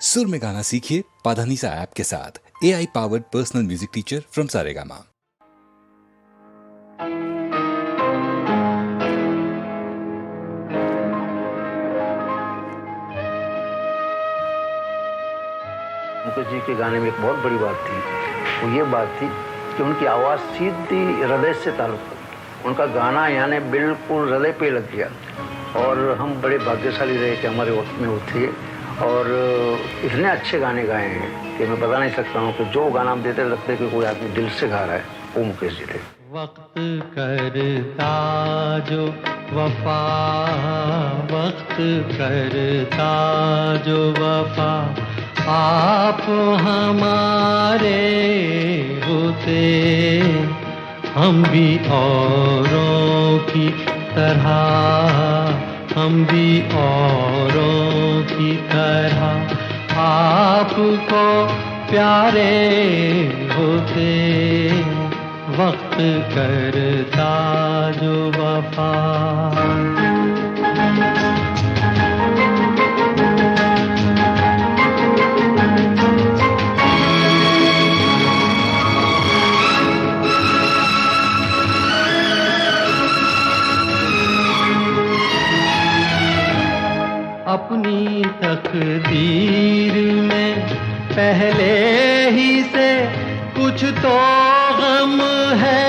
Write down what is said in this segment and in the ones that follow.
सुर में गाना सीखिए पाधानीसा ऐप के साथ। AI powered personal music teacher from Saregama. Mukesh ji के गाने में एक बहुत बड़ी बात थी, वो ये बात थी कि उनकी आवाज़ सीधी हृदय से ताल्लुक़ रखती। उनका गाना यानी बिल्कुल हृदय पे लग गया और हम बड़े भाग्यशाली रहे कि हमारे वक्त में वो थे और इतने अच्छे गाने गाए हैं कि मैं बता नहीं सकता हूँ कि जो गाना हम देते लगते कि कोई आदमी दिल से गा रहा है, वो मुकेश जी थे। वक्त करता जो वफा, वक्त करता जो वफा, आप हमारे होते, हम भी औरों की तरह, हम भी औरों की तरह आपको प्यारे होते। वक्त करता जो वफा। अपनी तकदीर में पहले ही से कुछ तो गम है,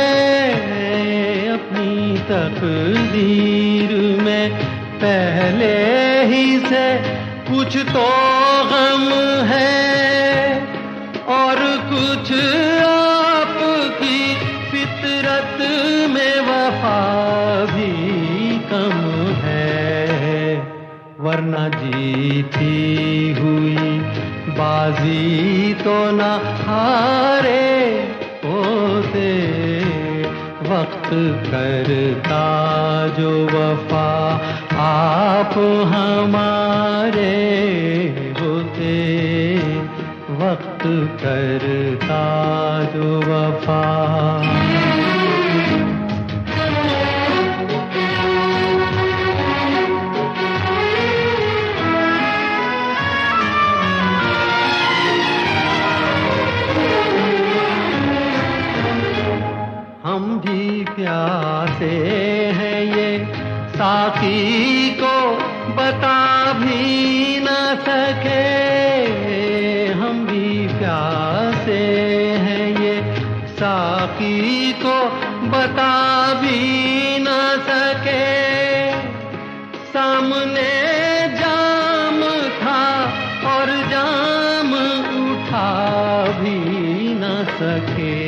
अपनी तकदीर में पहले ही से कुछ तो गम है और कुछ आपकी फितरत में वफा भी कम है, वरना जीती हुई बाजी तो न हारे होते। वक्त करता जो वफा, आप हमारे होते। वक्त करता जो वफा। हम भी प्यासे हैं ये साकी को बता भी न सके, हम भी प्यासे हैं ये साकी को बता भी न सके। सामने जाम था और जाम उठा भी न सके।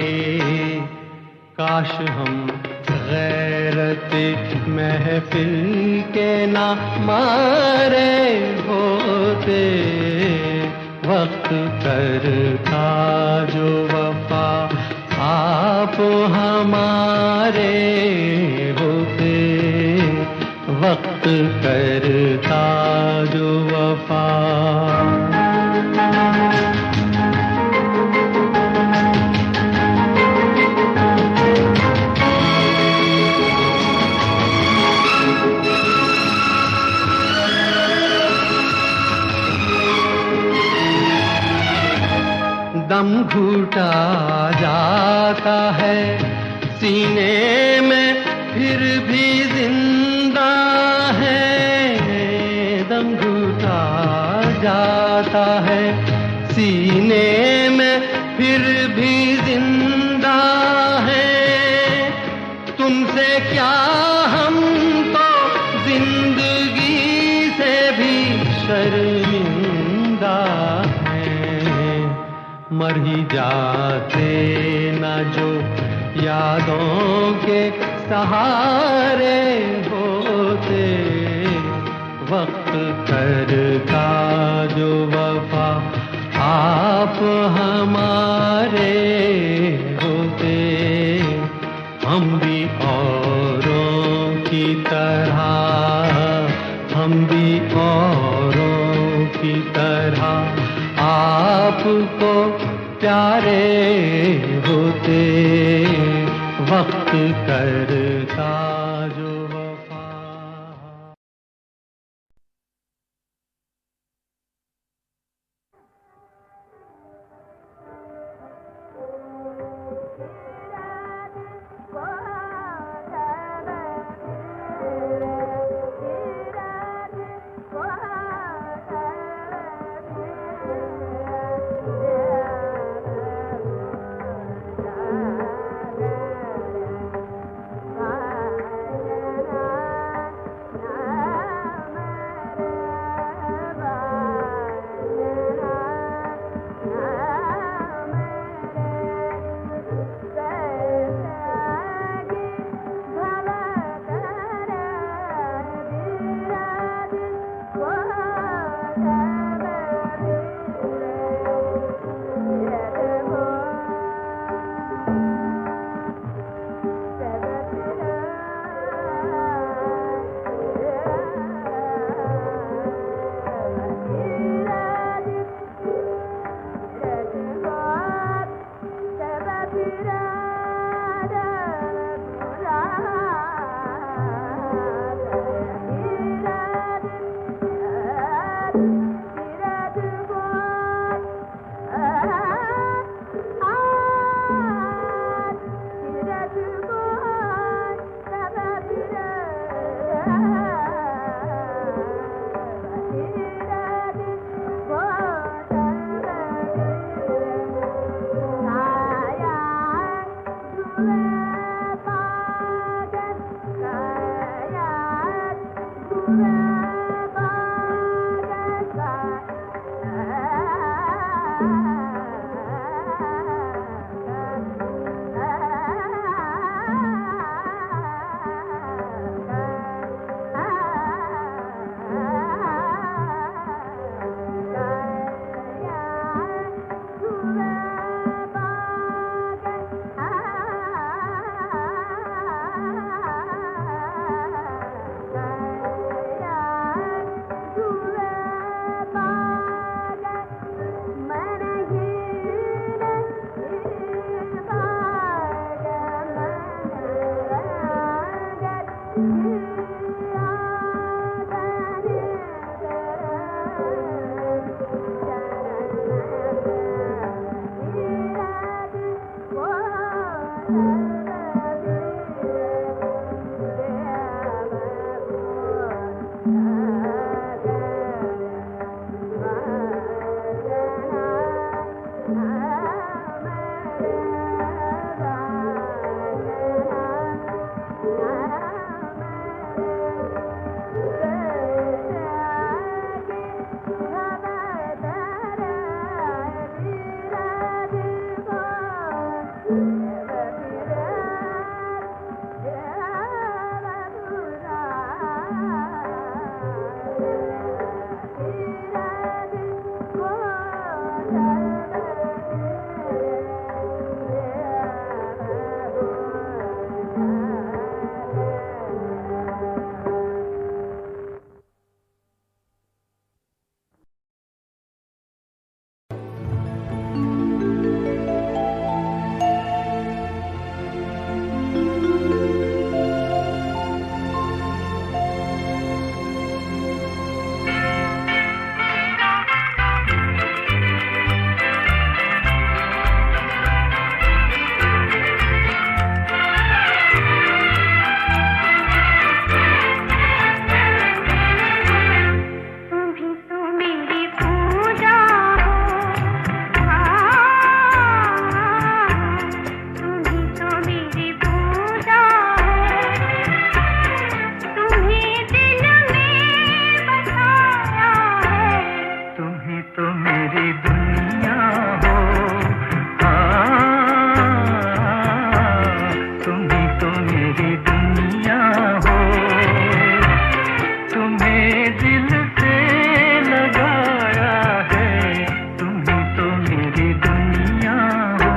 काश हम गैरत महफिल के ना मारे होते। वक्त करता जो वफा, आप हमारे होते। वक्त करता जो वफा। दम घुटा जाता है सीने में फिर भी जिंदा है, दम घुटा जाता है सीने में फिर भी जिंदा है। तुमसे क्या हम तो जिंदगी से भी शर्मिंदा हैं, मर ही जाते न जो यादों के सहारे होते। वक्त करता जो वफा, आप हमारे होते। हम भी औरों की तरह, हम भी औरों की तरह आपको प्यारे होते। वक्त करता जो वफा। तो मेरी दुनिया हो, हाँ, तुम ही तो मेरी दुनिया हो। तुम्हें दिल से लगाया है, तुम ही तो मेरी दुनिया हो।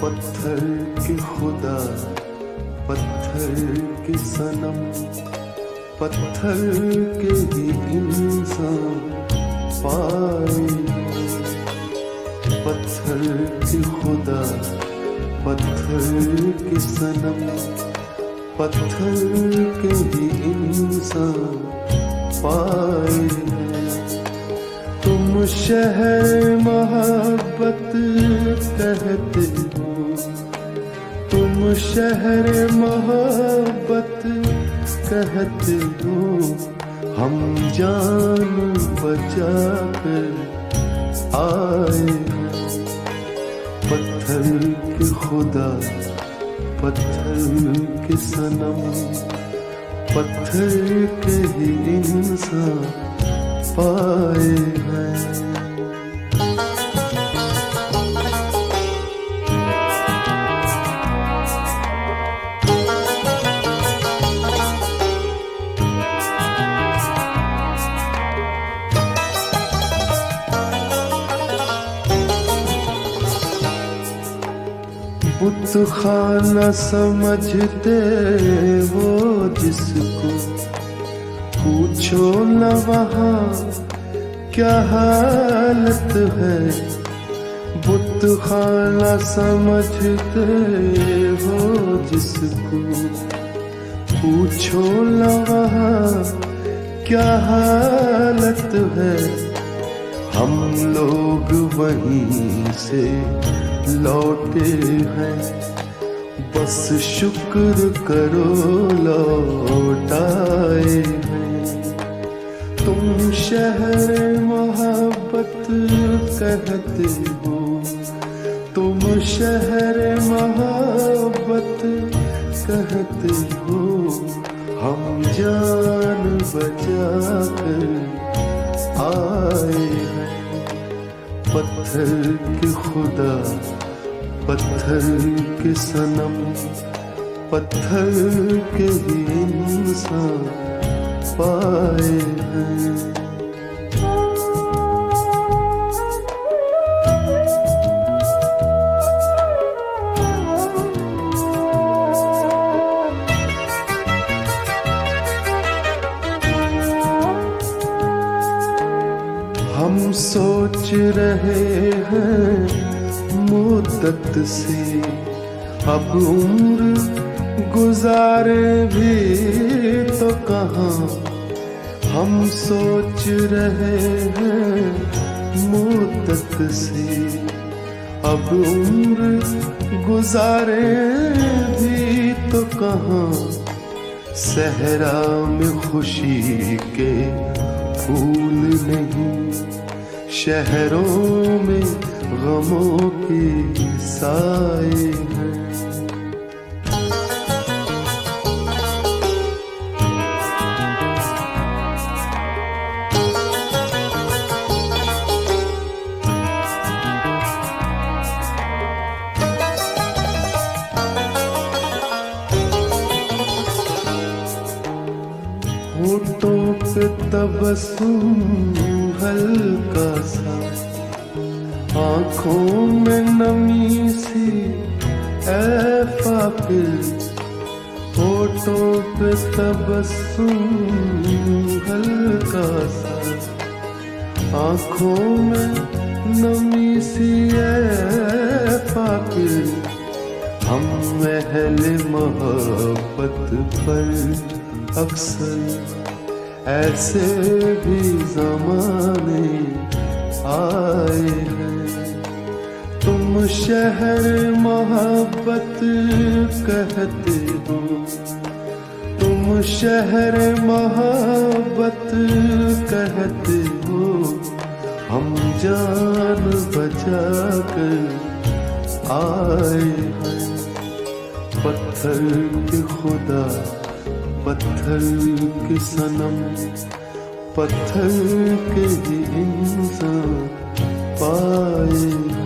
पत्थर के खुदा, पत्थर के सनम, पत्थर के ही इंसान पाए। पत्थर के खुदा, पत्थर के सनम, पत्थर के ही इंसान पाए। तुम शहर मोहब्बत कहते हो, तुम शहर मोहब्बत कहते हो, हम जान बचा कर आए। पत्थर के खुदा, पत्थर के सनम, पत्थर के ही इंसान पाए हैं। बुत खाना समझते हो जिसको, पूछो न वहाँ क्या हालत है। बुत खाना समझते हो जिसको, पूछो न वहाँ क्या हालत है। हम लोग वहीं से लौटे हैं, बस शुक्र करो लौट आए हैं। तुम शहर मोहब्बत कहते हो, तुम शहर मोहब्बत कहते हो। हम जान बचा कर आए हैं। पत्थर के खुदा, पत्थर के सनम, पत्थर के ही इंसान पाए हैं। हम सोच रहे हैं मुद्दत से, अब उम्र गुजारे भी तो कहाँ। हम सोच रहे हैं मुद्दत से, अब उम्र गुजारे भी तो कहाँ। सहरा में खुशी के फूल नहीं, शहरों में गमों के साए हैं। होठों पे तबस्सुम हल्का सा, आँखों में नमी सी ऐ फाकिर। होठों पे तबस्सुम हल्का सा, आँखों में नमी सी ऐ फाकिर। हम अहले मोहब्बत पर अक्सर ऐसे भी ज़माने आए हैं। तुम शहर मोहब्बत कहते हो, तुम शहर मोहब्बत कहते हो। हम जान बचा कर आए हैं। पत्थर के खुदा, पत्थर के सनम, पत्थर के ही इंसान पाए हैं।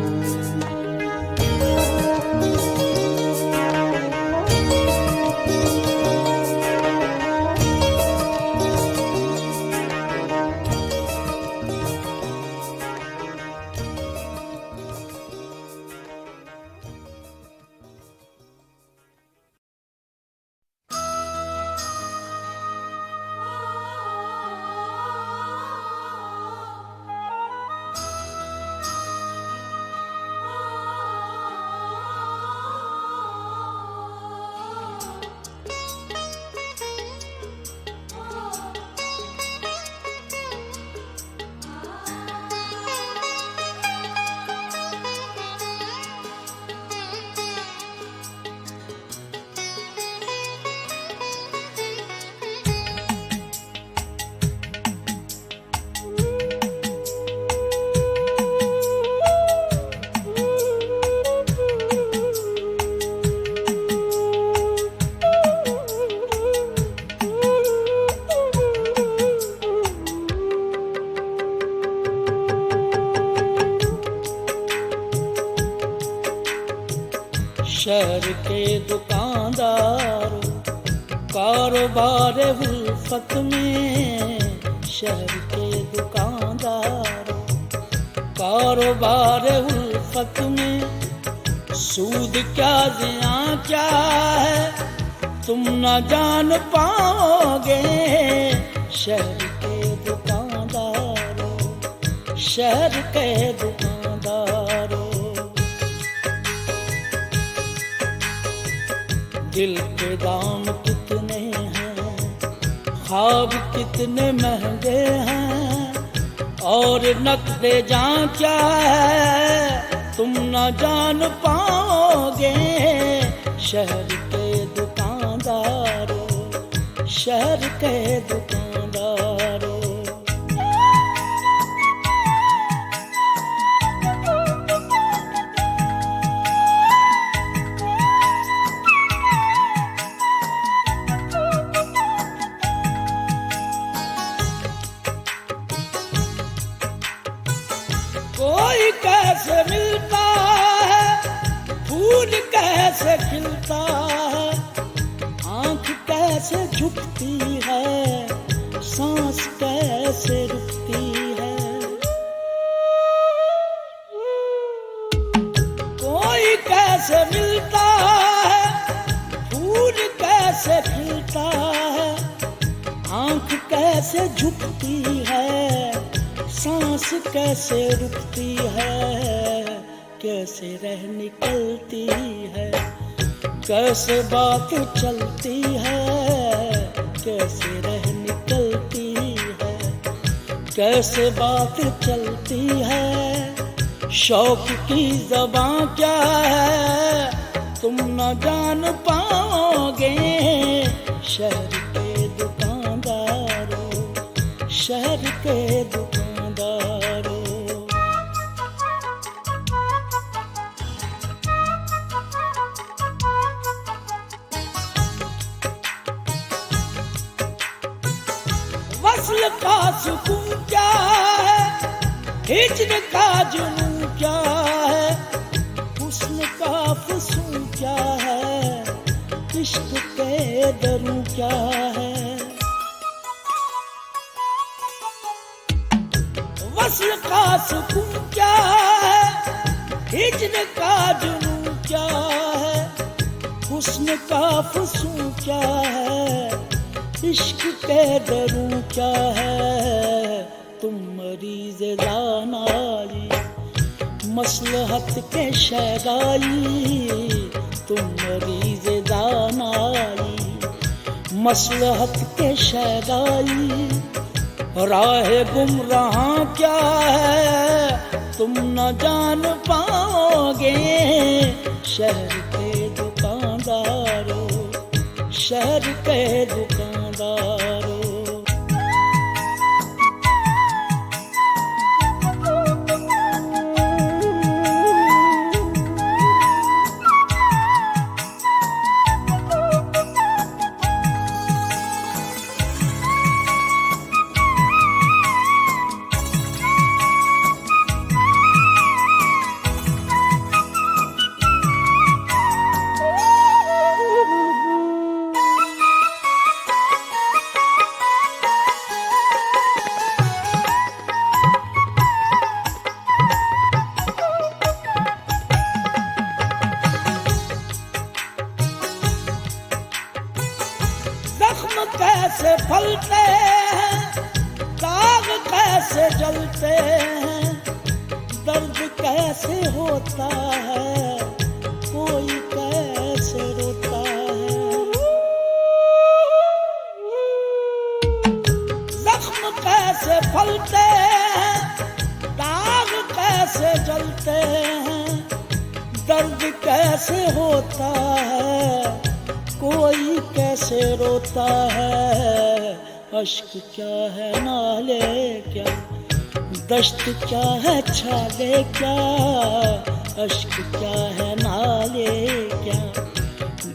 शहर के दुकानदारों, कारोबार उल्फत में। शहर के दुकानदारों, कारोबार उल्फत में। सूद क्या जिया क्या है तुम न जान पाओगे। शहर के दुकानदारों, शहर के दुकानदारों। दिल के दाम कितने हैं, ख्वाब कितने महंगे हैं, और नकदे जान क्या है तुम न जान पाओगे। शहर के दुकानदारों, शहर के दुकानदारों। कोई कैसे मिलता है, फूल कैसे खिलता है, आंख कैसे झुकती है, सांस कैसे रुकती है। कोई कैसे मिलता है, फूल कैसे खिलता है, आंख कैसे झुकती है, सांस कैसे रुकती है, कैसे रह निकलती है, कैसे बात चलती है, कैसे रह निकलती है, कैसे बात चलती है। शौक की ज़बां क्या है तुम न जान पाओगे। शहर के दुकानदारों, शहर के दुकानदारों। वस्ल का सुकून क्या है, हिज्र का जुनून क्या है, हुस्न का फसून क्या है, इश्क के दरूं क्या है। वस्ल का सुकून क्या है, हिज्र का जुनून क्या है, हुस्न का फसून क्या है, इश्क के दरूं क्या है। तुम मरीज़ दानाई, मसलहत के शैदाई, तुम मरीज़ दानाई, मसलहत के शैदाई। राह गुमराह क्या है तुम न जान पाओगे। शहर के दुकानदारों, शहर के दुकानदारों। जख्म कैसे फलते हैं, दाग कैसे जलते हैं, दर्द कैसे होता है, कोई कैसे रोता है। जख्म कैसे फलते हैं, दाग कैसे जलते हैं, दर्द कैसे होता है, कोई कैसे रोता है। अश्क क्या है नाले क्या, दश्त क्या है छाले क्या, अश्क क्या है नाले क्या,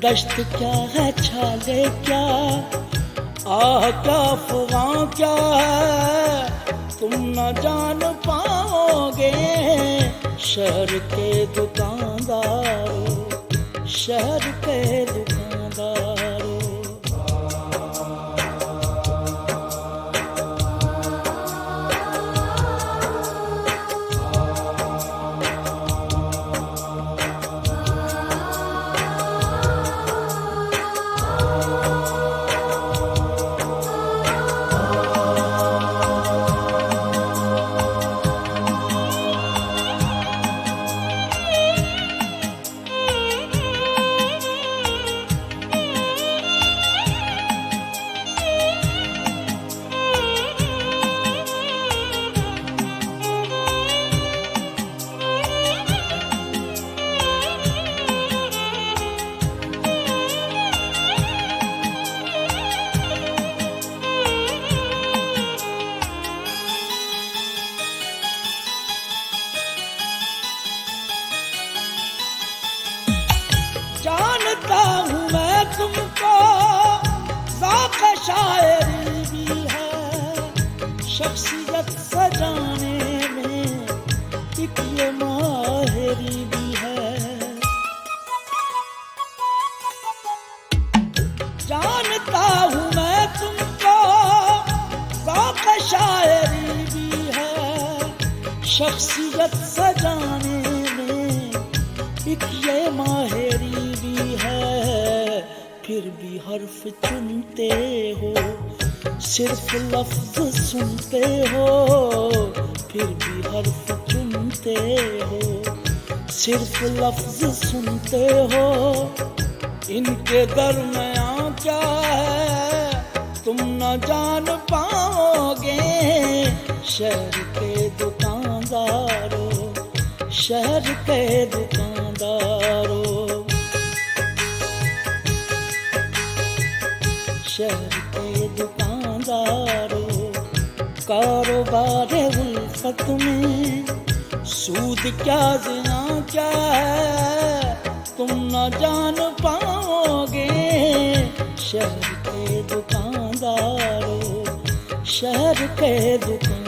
दश्त क्या है छाले क्या, आह क्या फ़ुगां क्या है तुम न जान पाओगे। शहर के दुकानदारों, शहर के दुकानदारों। जानता हूँ मैं तुमको, ज़ौक़ शायरी भी है, शख्सियत सजाने में एक ये माहिरी भी है। जानता हूँ मैं तुमको, ज़ौक़ शायरी भी है, शख्सियत सजाने में एक ये माहिरी भी है। फिर भी हर्फ चुनते हो, सिर्फ लफ्ज सुनते हो। फिर भी हर्फ चुनते हो, सिर्फ लफ्ज सुनते हो। इनके दरमियां क्या है तुम न जान पाओगे। शहर के दुकानदारों, शहर के दुकानदारों, शहर के दुकानदारों। कारोबार उल्फत में सूद क्या जिना क्या है तुम न जान पाओगे। शहर के दुकानदारों, शहर के दुकानदारों।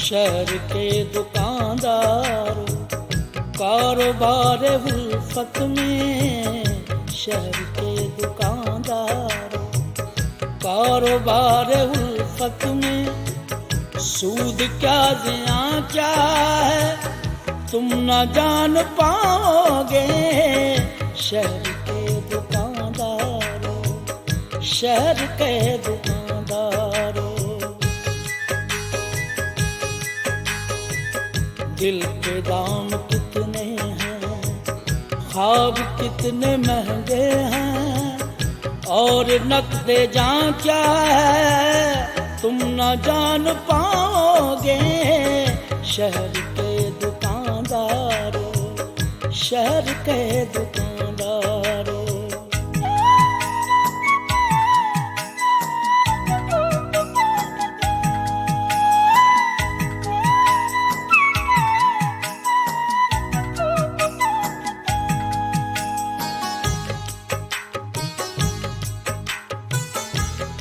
शहर के दुकानदारों, कारोबार उल्फत में। शहर के दुकानदारों, कारोबार उल्फत में सूद क्या जिया क्या है तुम न जान पाओगे। शहर के दुकानदारों, शहर के दुकानदारों। दिल के दाम कितने हैं, ख्वाब कितने महंगे हैं, और नक़्दे जां क्या है तुम न जान पाओगे। शहर के दुकानदारों, शहर के दुकानदारों।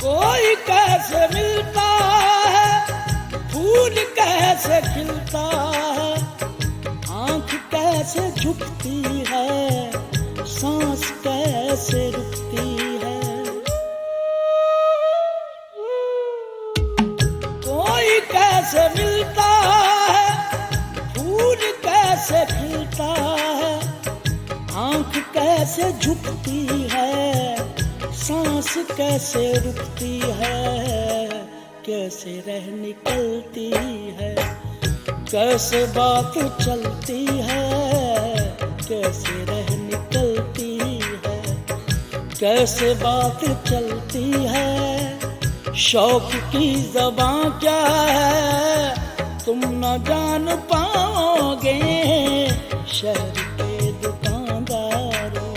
कोई कैसे मिलता है, फूल कैसे खिलता है, आँख कैसे झुकती है, सांस कैसे रुकती है। कोई कैसे मिलता कैसे झुकती है, सांस कैसे रुकती है, कैसे रह निकलती है, कैसे बात चलती है, कैसे रह निकलती है, कैसे बात चलती है। शौक की ज़बां क्या है तुम न जान पाओगे, शहर के दुकानदारों,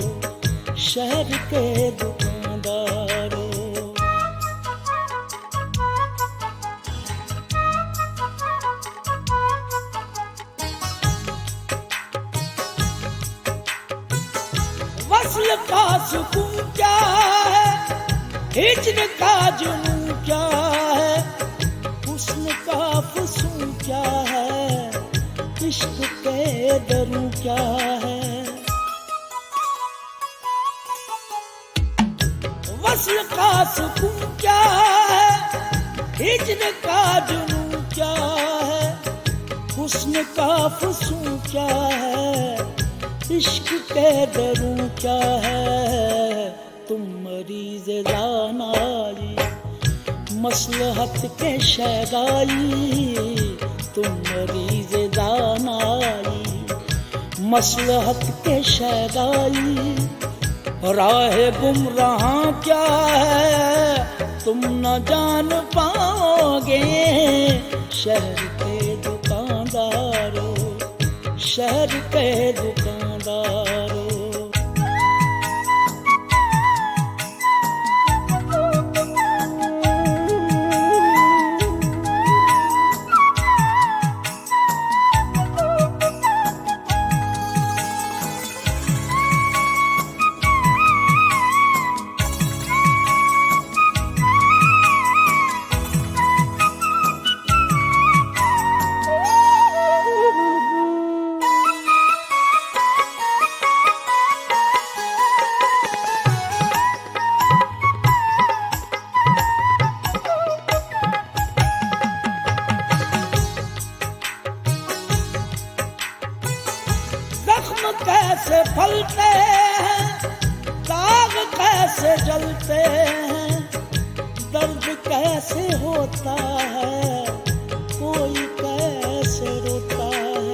शहर के दुकानदारों। वस्ल का सुकून क्या है, हिज्र का जुनून क्या है, हुस्न का फसून क्या है, इश्क के दरू क्या है। वस्ल का सुकून क्या है, हिज्र का जुनून क्या है, हुस्न का फसून क्या है, इश्क के दरू क्या है। तुम मरीज़ ज़ानाई मसलहत के शैदाई, तुम मरीज़ ज़ानाई मसलहत के शैदाई। राह गुमराह क्या है तुम न जान पाओगे, शहर के दुकानदारों, शहर के दुकानदारों। कैसे फलते हैं, दाग कैसे जलते हैं, दर्द कैसे होता है, कोई कैसे रोता है।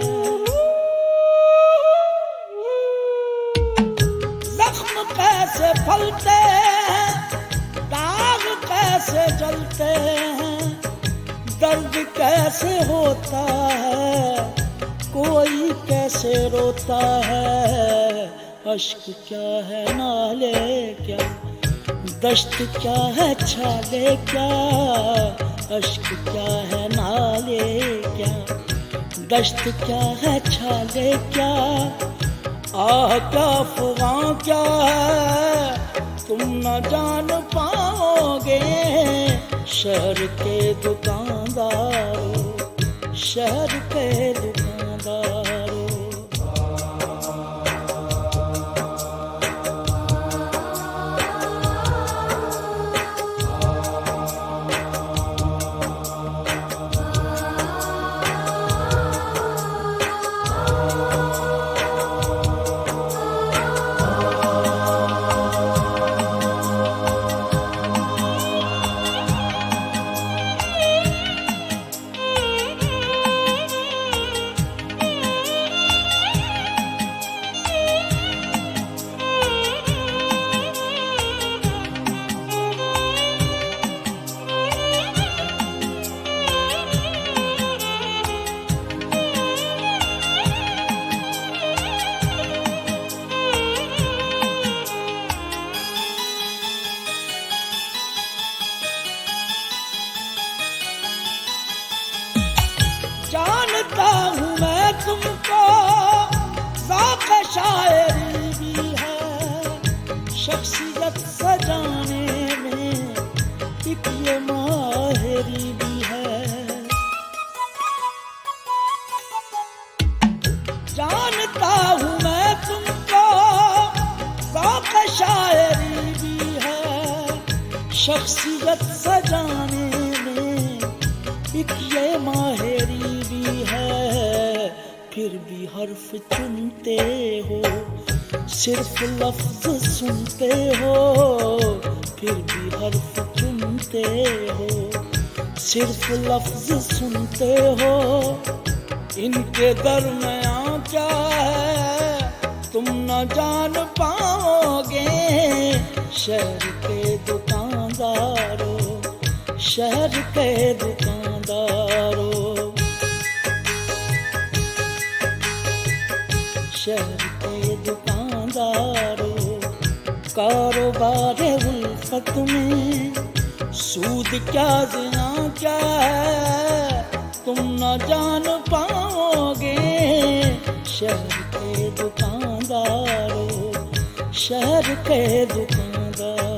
जख्म कैसे फलते हैं, दाग कैसे जलते हैं, दर्द कैसे होता है, कोई कैसे रोता है। अश्क क्या है नाले क्या, दश्त क्या है छाले क्या, अश्क क्या है नाले क्या, दश्त क्या है छाले क्या। आह क्या फ़ुगां क्या है तुम न जान पाओगे, शहर के दुकानदारों, शहर के दुकानदारों। जानता हूँ मैं तुमको, ज़ौक़ शायरी भी है, शख्सियत सजाने में एक ये माहिरी भी है। जानता हूँ मैं तुमको, ज़ौक़ शायरी भी है, शख्सियत सजाने में एक ये माहिरी भी है। फिर भी हर्फ चुनते हो, सिर्फ लफ्ज सुनते हो फिर भी हर्फ चुनते हो, सिर्फ लफ्ज सुनते हो, इनके दरमियां क्या है तुम न जान पाओगे। शहर के दुकानदारों, शहर के दुकानदारों, शहर के दुकानदारों, कारोबार उल्फत में सूद क्या ज़िना क्या है तुम न जान पाओगे। शहर के दुकानदारों, शहर के दुकानदार।